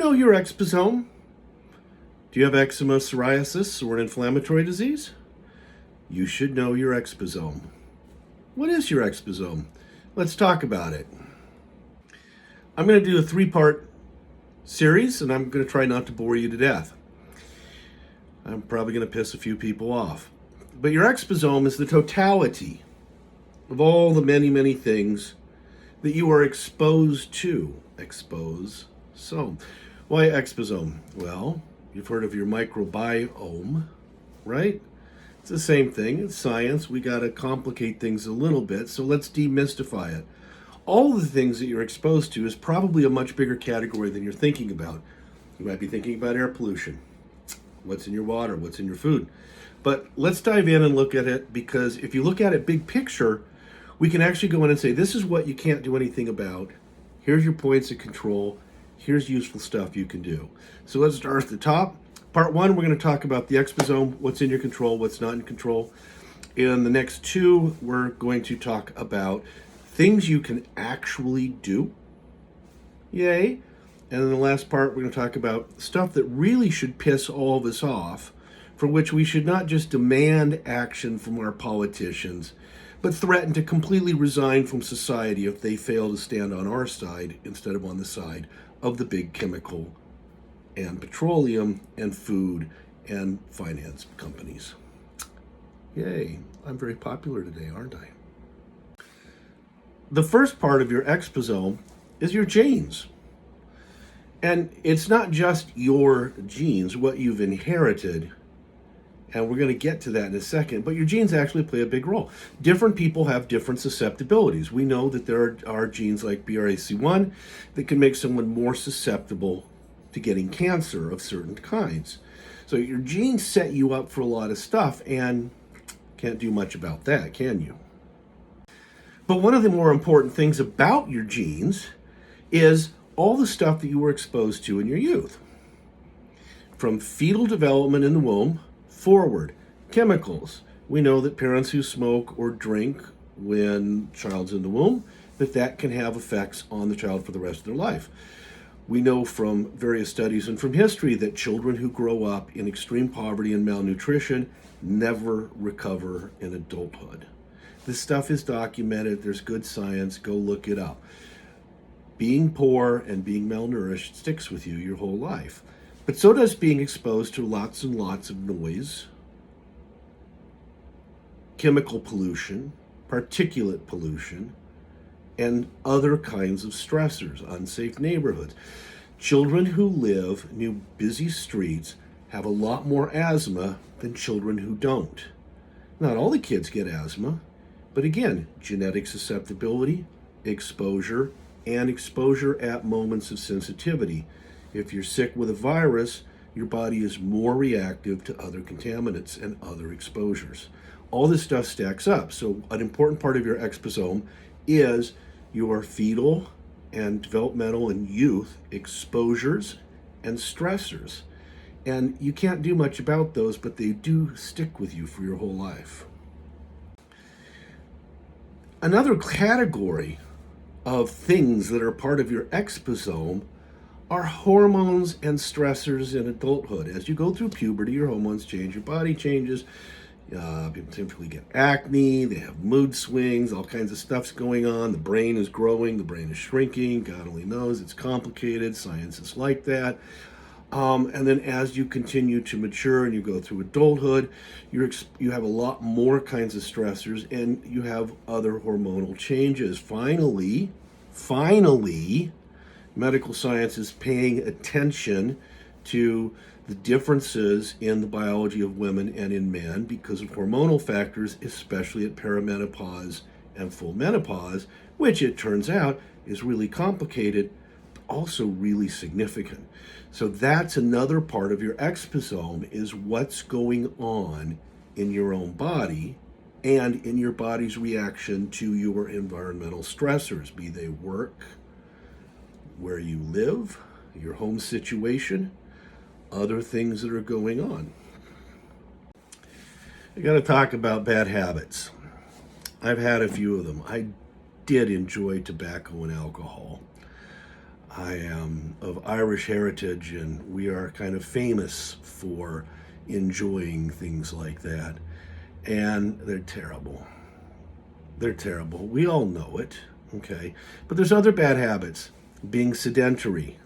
know your exposome? Do you have eczema, psoriasis, or an inflammatory disease? You should know your exposome. What is your exposome? Let's talk about it. I'm going to do a 3-part series, and I'm going to try not to bore you to death. I'm probably going to piss a few people off. But your exposome is the totality of all the many, many things that you are exposed to. Exposome. Why exposome? Well, you've heard of your microbiome, right? It's the same thing. It's science. We got to complicate things a little bit, so let's demystify it. All the things that you're exposed to is probably a much bigger category than you're thinking about. You might be thinking about air pollution. What's in your water? What's in your food? But let's dive in and look at it, because if you look at it big picture, we can actually go in and say, this is what you can't do anything about. Here's your points of control. Here's useful stuff you can do. So let's start at the top. Part 1, we're going to talk about the exposome, what's in your control, what's not in control. In the next 2, we're going to talk about things you can actually do. Yay. And in the last part, we're going to talk about stuff that really should piss all of us off, for which we should not just demand action from our politicians, but threaten to completely resign from society if they fail to stand on our side instead of on the side of the big chemical and petroleum and food and finance companies. Yay, I'm very popular today, aren't I? The first part of your exposome is your genes. And it's not just your genes, what you've inherited, and we're going to get to that in a second, but your genes actually play a big role. Different people have different susceptibilities. We know that there are genes like BRCA1 that can make someone more susceptible to getting cancer of certain kinds. So your genes set you up for a lot of stuff, and can't do much about that, can you? But one of the more important things about your genes is all the stuff that you were exposed to in your youth. From fetal development in the womb forward, chemicals. We know that parents who smoke or drink when child's in the womb, that can have effects on the child for the rest of their life. We know from various studies and from history that children who grow up in extreme poverty and malnutrition never recover in adulthood. This stuff is documented. There's good science. Go look it up. Being poor and being malnourished sticks with you your whole life. But so does being exposed to lots and lots of noise, chemical pollution, particulate pollution, and other kinds of stressors, unsafe neighborhoods. Children who live near busy streets have a lot more asthma than children who don't. Not all the kids get asthma, but again, genetic susceptibility, exposure, and exposure at moments of sensitivity. If you're sick with a virus, your body is more reactive to other contaminants and other exposures. All this stuff stacks up. So an important part of your exposome is your fetal and developmental and youth exposures and stressors. And you can't do much about those, but they do stick with you for your whole life. Another category of things that are part of your exposome are hormones and stressors in adulthood. As you go through puberty, your hormones change, your body changes. People typically get acne, they have mood swings, all kinds of stuff's going on. The brain is growing, the brain is shrinking. God only knows, it's complicated. Science is like that. And then as you continue to mature and you go through adulthood, you have a lot more kinds of stressors, and you have other hormonal changes. Finally, medical science is paying attention to the differences in the biology of women and in men because of hormonal factors, especially at perimenopause and full menopause, which it turns out is really complicated, but also really significant. So that's another part of your exposome, is what's going on in your own body and in your body's reaction to your environmental stressors, be they work, where you live, your home situation, other things that are going on. I got to talk about bad habits. I've had a few of them. I did enjoy tobacco and alcohol. I am of Irish heritage, and we are kind of famous for enjoying things like that. And they're terrible. They're terrible. We all know it, okay? But there's other bad habits. Being sedentary.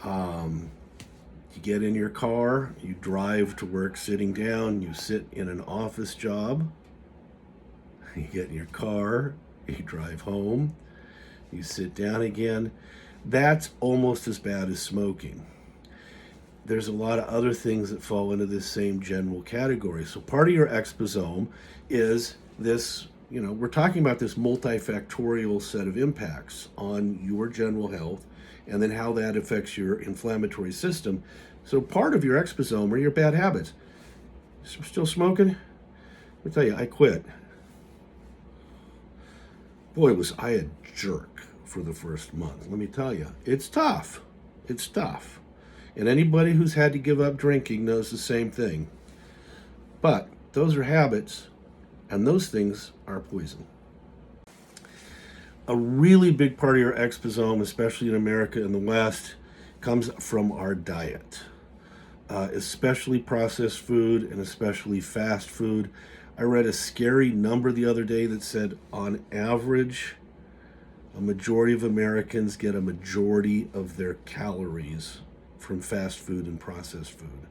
You get in your car, you drive to work sitting down, you sit in an office job. You get in your car, you drive home, you sit down again. That's almost as bad as smoking. There's a lot of other things that fall into this same general category. So part of your exposome is this, we're talking about this multifactorial set of impacts on your general health and then how that affects your inflammatory system. So part of your exposome are your bad habits. Still smoking? Let me tell you, I quit. Boy, was I a jerk for the first month. Let me tell you, it's tough. It's tough. And anybody who's had to give up drinking knows the same thing. But those are habits, and those things are poison. A really big part of your exposome, especially in America and the West, comes from our diet, especially processed food and especially fast food. I read a scary number the other day that said, on average, a majority of Americans get a majority of their calories from fast food and processed food.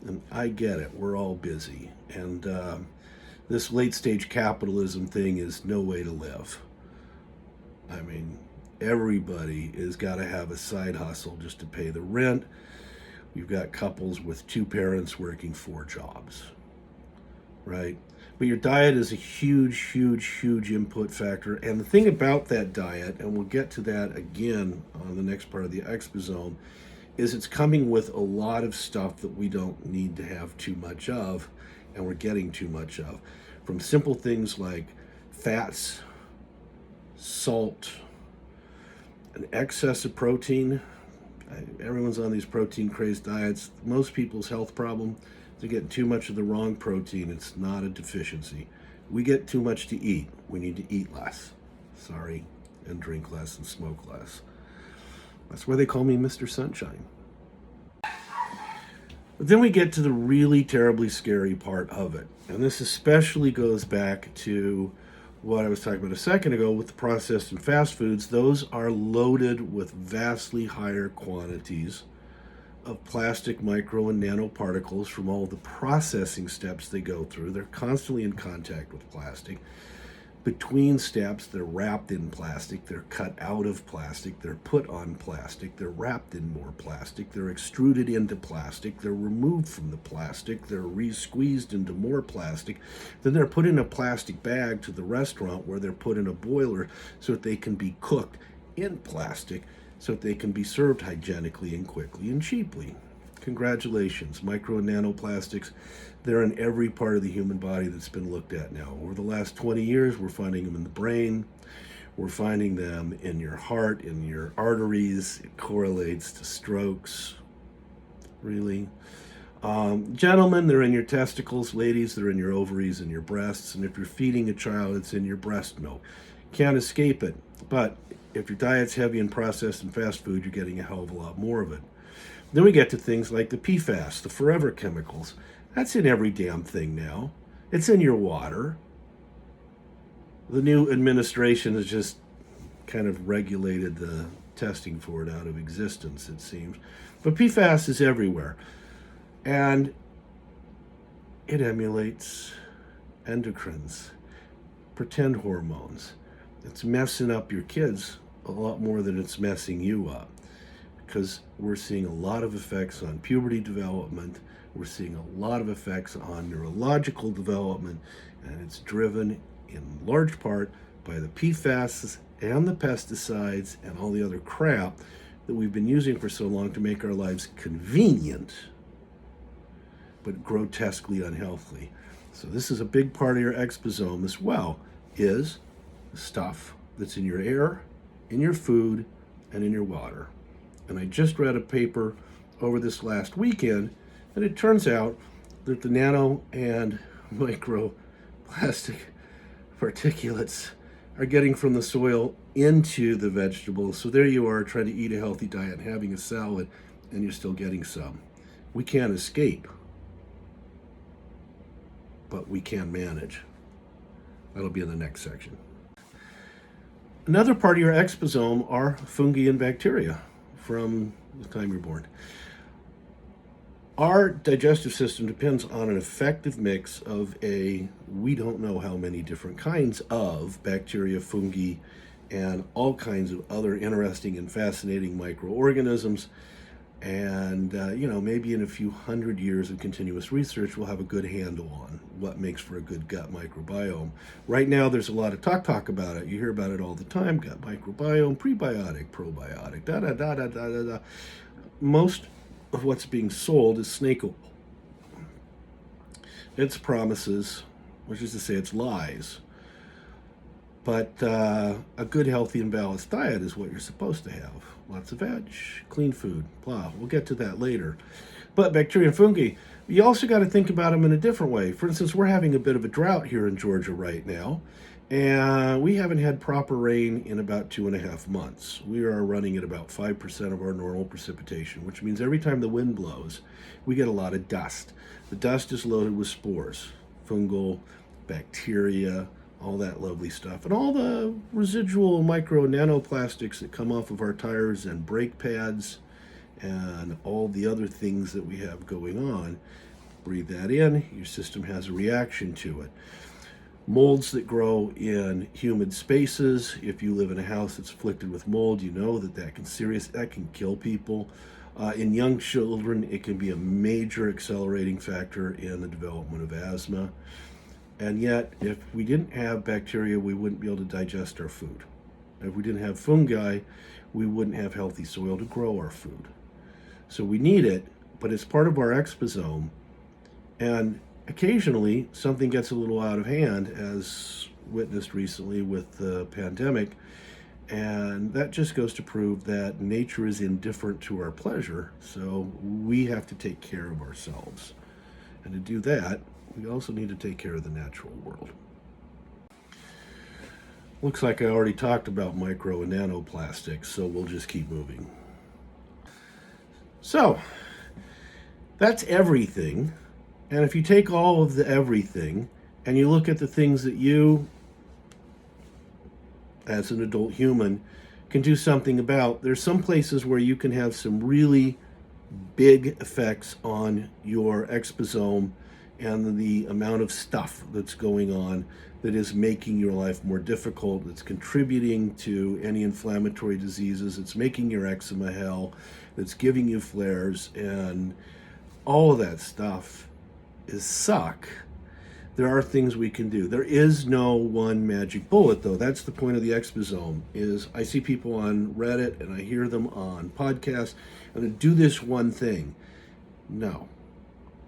And I get it, we're all busy. And this late stage capitalism thing is no way to live. I mean, everybody has got to have a side hustle just to pay the rent. You've got couples with two parents working 4 jobs, right? But your diet is a huge, huge, huge input factor. And the thing about that diet, and we'll get to that again on the next part of the exposome, is it's coming with a lot of stuff that we don't need to have too much of, and we're getting too much of. From simple things like fats, salt, an excess of protein. Everyone's on these protein crazed diets. Most people's health problem, they're getting too much of the wrong protein. It's not a deficiency. We get too much to eat. We need to eat less. Sorry, and drink less and smoke less. That's why they call me Mr. Sunshine. But then we get to the really terribly scary part of it. And this especially goes back to what I was talking about a second ago with the processed and fast foods. Those are loaded with vastly higher quantities of plastic, micro, and nanoparticles from all the processing steps they go through. They're constantly in contact with plastic. Between steps, they're wrapped in plastic, they're cut out of plastic, they're put on plastic, they're wrapped in more plastic, they're extruded into plastic, they're removed from the plastic, they're re-squeezed into more plastic, then they're put in a plastic bag to the restaurant where they're put in a boiler so that they can be cooked in plastic so that they can be served hygienically and quickly and cheaply. Congratulations, micro and nanoplastics. They're in every part of the human body that's been looked at now. Over the last 20 years, we're finding them in the brain. We're finding them in your heart, in your arteries. It correlates to strokes. Really. Gentlemen, they're in your testicles. Ladies, they're in your ovaries and your breasts. And if you're feeding a child, it's in your breast milk. Can't escape it. But if your diet's heavy in processed and fast food, you're getting a hell of a lot more of it. Then we get to things like the PFAS, the forever chemicals. That's in every damn thing now. It's in your water. The new administration has just kind of regulated the testing for it out of existence, it seems. But PFAS is everywhere. And it emulates endocrines, pretend hormones. It's messing up your kids a lot more than it's messing you up, because we're seeing a lot of effects on puberty development. We're seeing a lot of effects on neurological development, and it's driven in large part by the PFAS and the pesticides and all the other crap that we've been using for so long to make our lives convenient, but grotesquely unhealthy. So this is a big part of your exposome as well, is the stuff that's in your air, in your food, and in your water. And I just read a paper over this last weekend, and it turns out that the nano and micro plastic particulates are getting from the soil into the vegetables. So there you are trying to eat a healthy diet and having a salad, and you're still getting some. We can't escape, but we can manage. That'll be in the next section. Another part of your exposome are fungi and bacteria from the time you're born. Our digestive system depends on an effective mix of we don't know how many different kinds of bacteria, fungi, and all kinds of other interesting and fascinating microorganisms. And, maybe in a few hundred years of continuous research, we'll have a good handle on what makes for a good gut microbiome. Right now, there's a lot of talk about it. You hear about it all the time: gut microbiome, prebiotic, probiotic, da da da da da da da. Most of what's being sold is snake oil. It's promises, which is to say it's lies. But a good, healthy, and balanced diet is what you're supposed to have. Lots of veg, clean food, blah. We'll get to that later. But bacteria and fungi, you also got to think about them in a different way. For instance, we're having a bit of a drought here in Georgia right now, and we haven't had proper rain in about 2.5 months. We are running at about 5% of our normal precipitation, which means every time the wind blows, we get a lot of dust. The dust is loaded with spores, fungal, bacteria, all that lovely stuff, and all the residual micro nanoplastics that come off of our tires and brake pads and all the other things that we have going on. Breathe that in, your system has a reaction to it. Molds that grow in humid spaces. If you live in a house that's afflicted with mold, you know that can kill people. In young children, it can be a major accelerating factor in the development of asthma. And yet, if we didn't have bacteria, we wouldn't be able to digest our food. If we didn't have fungi, we wouldn't have healthy soil to grow our food. So we need it, but it's part of our exposome. And occasionally, something gets a little out of hand, as witnessed recently with the pandemic. And that just goes to prove that nature is indifferent to our pleasure. So we have to take care of ourselves. And to do that, we also need to take care of the natural world. Looks like I already talked about micro and nanoplastics, so we'll just keep moving. So, that's everything. And if you take all of the everything and you look at the things that you, as an adult human, can do something about, there's some places where you can have some really big effects on your exposome and the amount of stuff that's going on that is making your life more difficult, that's contributing to any inflammatory diseases, it's making your eczema hell, that's giving you flares, and all of that stuff is suck. There are things we can do. There is no one magic bullet, though. That's the point of the exposome, is I see people on Reddit and I hear them on podcasts, and they do this one thing. No.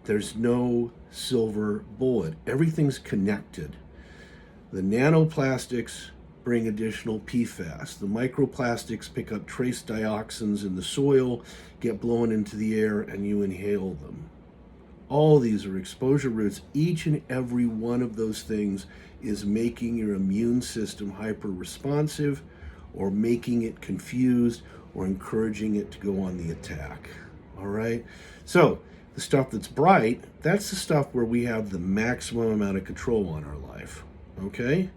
There's no silver bullet. Everything's connected. The nanoplastics bring additional PFAS. The microplastics pick up trace dioxins in the soil, get blown into the air, and you inhale them. All these are exposure routes. Each and every one of those things is making your immune system hyper-responsive, or making it confused, or encouraging it to go on the attack. All right? So, the stuff that's bright, that's the stuff where we have the maximum amount of control on our life, okay?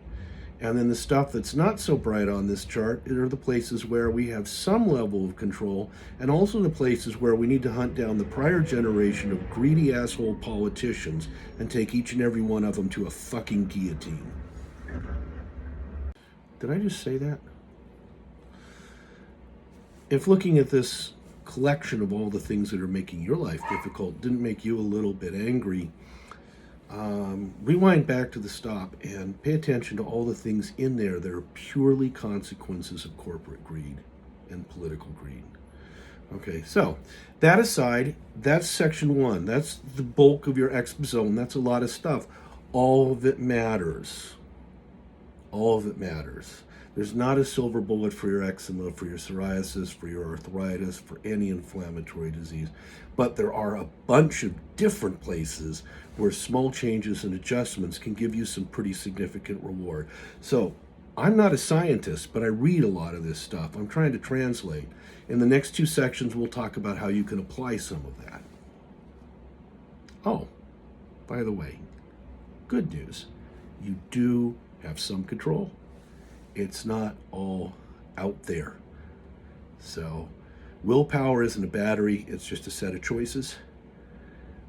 And then the stuff that's not so bright on this chart are the places where we have some level of control, and also the places where we need to hunt down the prior generation of greedy asshole politicians and take each and every one of them to a fucking guillotine. Did I just say that? If looking at this collection of all the things that are making your life difficult didn't make you a little bit angry, rewind back to the stop and pay attention to all the things in there that are purely consequences of corporate greed and political greed. Okay, so that aside, that's section 1. That's the bulk of your exposome. That's a lot of stuff. All of it matters. All of it matters. There's not a silver bullet for your eczema, for your psoriasis, for your arthritis, for any inflammatory disease. But there are a bunch of different places where small changes and adjustments can give you some pretty significant reward. So I'm not a scientist, but I read a lot of this stuff. I'm trying to translate. In the next two sections, we'll talk about how you can apply some of that. Oh, by the way, good news. You do have some control. It's not all out there. So willpower isn't a battery, it's just a set of choices.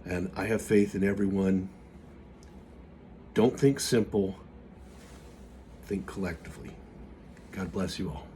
And I have faith in everyone. Don't think simple, think collectively. God bless you all.